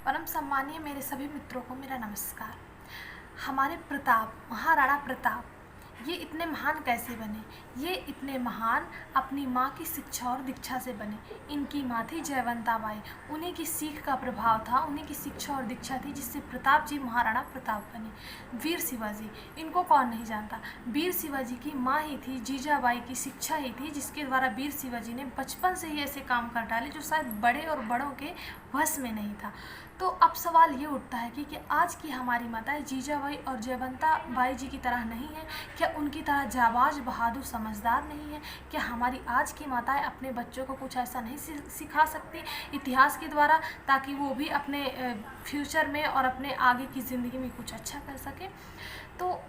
परम सम्मानीय मेरे सभी मित्रों को मेरा नमस्कार। हमारे प्रताप, महाराणा प्रताप, ये इतने महान कैसे बने? ये इतने महान अपनी माँ की शिक्षा और दीक्षा से बने। इनकी माँ थी जयवंता बाई, उन्हीं की सीख का प्रभाव था, उन्हीं की शिक्षा और दीक्षा थी जिससे प्रताप जी महाराणा प्रताप बने। वीर शिवाजी, इनको कौन नहीं जानता। वीर शिवाजी की माँ ही थी, जीजाबाई की शिक्षा ही थी जिसके द्वारा वीर शिवाजी ने बचपन से ही ऐसे काम कर डाले जो शायद बड़े और बड़ों के वश में नहीं था। तो अब सवाल ये उठता है कि आज की हमारी माताएं जीजाबाई और जयवंता बाई जी की तरह नहीं है? क्या उनकी तरह जाबाज, बहादुर, समझदार नहीं है? क्या हमारी आज की माताएं अपने बच्चों को कुछ ऐसा नहीं सिखा सकती इतिहास के द्वारा, ताकि वो भी अपने फ्यूचर में और अपने आगे की ज़िंदगी में कुछ अच्छा कर सके? तो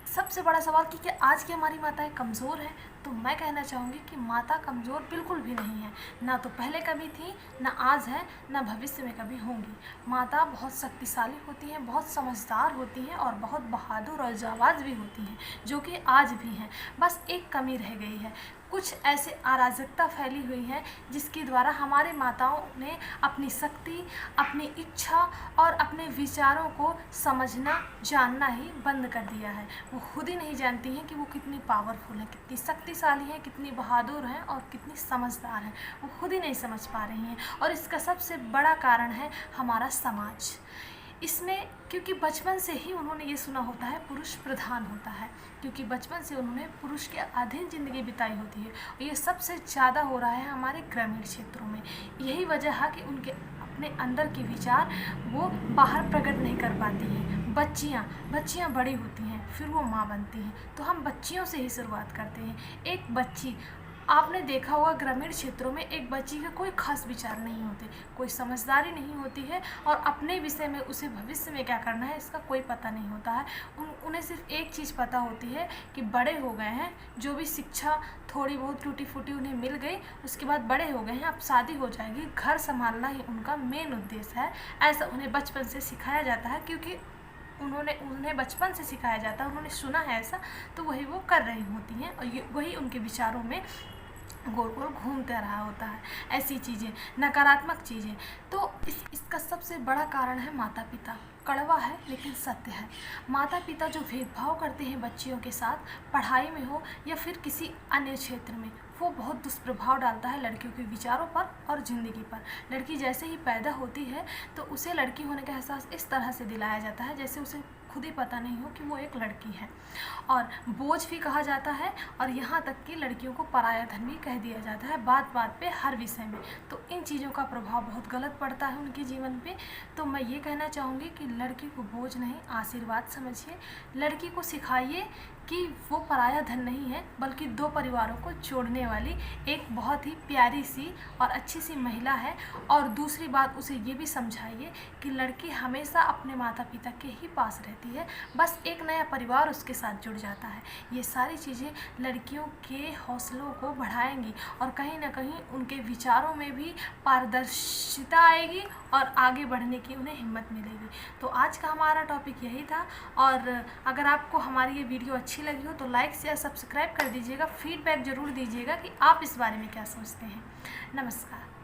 सबसे बड़ा सवाल कि क्या आज की हमारी माताएं कमज़ोर हैं? तो मैं कहना चाहूँगी कि माता कमज़ोर बिल्कुल भी नहीं है। ना तो पहले कभी थी, ना आज है, ना भविष्य में कभी होंगी। माता बहुत शक्तिशाली होती हैं, बहुत समझदार होती हैं और बहुत बहादुर और जाबाज भी होती हैं, जो कि आज भी हैं। बस एक कमी रह गई है, कुछ ऐसे अराजकता फैली हुई है जिसके द्वारा हमारे माताओं ने अपनी शक्ति, अपनी इच्छा और अपने विचारों को समझना, जानना ही बंद कर दिया है। वो खुद ही नहीं जानती हैं कि वो कितनी पावरफुल हैं, कितनी शक्तिशाली हैं, कितनी बहादुर हैं और कितनी समझदार हैं। वो खुद ही नहीं समझ पा रही हैं और इसका सबसे बड़ा कारण है हमारा समाज। इसमें क्योंकि बचपन से ही उन्होंने ये सुना होता है पुरुष प्रधान होता है, क्योंकि बचपन से उन्होंने पुरुष के अधीन ज़िंदगी बिताई होती है। और ये सबसे ज़्यादा हो रहा है हमारे ग्रामीण क्षेत्रों में। यही वजह है कि उनके अपने अंदर के विचार वो बाहर प्रकट नहीं कर पाती हैं। बच्चियाँ बड़ी होती हैं, फिर वो माँ बनती हैं। तो हम बच्चियों से ही शुरुआत करते हैं। एक बच्ची, आपने देखा होगा ग्रामीण क्षेत्रों में एक बच्ची के कोई खास विचार नहीं होते, कोई समझदारी नहीं होती है और अपने विषय में उसे भविष्य में क्या करना है इसका कोई पता नहीं होता है। उन्हें सिर्फ एक चीज़ पता होती है कि बड़े हो गए हैं, जो भी शिक्षा थोड़ी बहुत टूटी फूटी उन्हें मिल गई, उसके बाद बड़े हो गए हैं, अब शादी हो जाएगी, घर संभालना ही उनका मेन उद्देश्य है। ऐसा उन्हें बचपन से सिखाया जाता है, क्योंकि उन्हें बचपन से सिखाया जाता है, उन्होंने सुना है ऐसा, तो वही वो कर रही होती हैं और वही उनके विचारों में गोल गोल घूमते रहा होता है। ऐसी चीज़ें, नकारात्मक चीज़ें। तो इसका सबसे बड़ा कारण है माता पिता। कड़वा है लेकिन सत्य है। माता पिता जो भेदभाव करते हैं बच्चियों के साथ, पढ़ाई में हो या फिर किसी अन्य क्षेत्र में, वो बहुत दुष्प्रभाव डालता है लड़कियों के विचारों पर और ज़िंदगी पर। लड़की जैसे ही पैदा होती है तो उसे लड़की होने का एहसास इस तरह से दिलाया जाता है जैसे उसे खुद ही पता नहीं हो कि वो एक लड़की है, और बोझ भी कहा जाता है, और यहाँ तक कि लड़कियों को पराया धन भी कह दिया जाता है बात बात पे, हर विषय में। तो इन चीज़ों का प्रभाव बहुत गलत पड़ता है उनके जीवन पे। तो मैं ये कहना चाहूँगी कि लड़की को बोझ नहीं, आशीर्वाद समझिए। लड़की को सिखाइए कि वो पराया धन नहीं है, बल्कि दो परिवारों को जोड़ने वाली एक बहुत ही प्यारी सी और अच्छी सी महिला है। और दूसरी बात, उसे ये भी समझाइए कि लड़की हमेशा अपने माता पिता के ही पास रहती है, बस एक नया परिवार उसके साथ जुड़ जाता है। ये सारी चीज़ें लड़कियों के हौसलों को बढ़ाएंगी और कहीं ना कहीं उनके विचारों में भी पारदर्शिता आएगी और आगे बढ़ने की उन्हें हिम्मत मिलेगी। तो आज का हमारा टॉपिक यही था, और अगर आपको हमारी ये वीडियो अच्छी लगी हो तो लाइक शेयर सब्सक्राइब कर दीजिएगा। फीडबैक ज़रूर दीजिएगा कि आप इस बारे में क्या सोचते हैं। नमस्कार।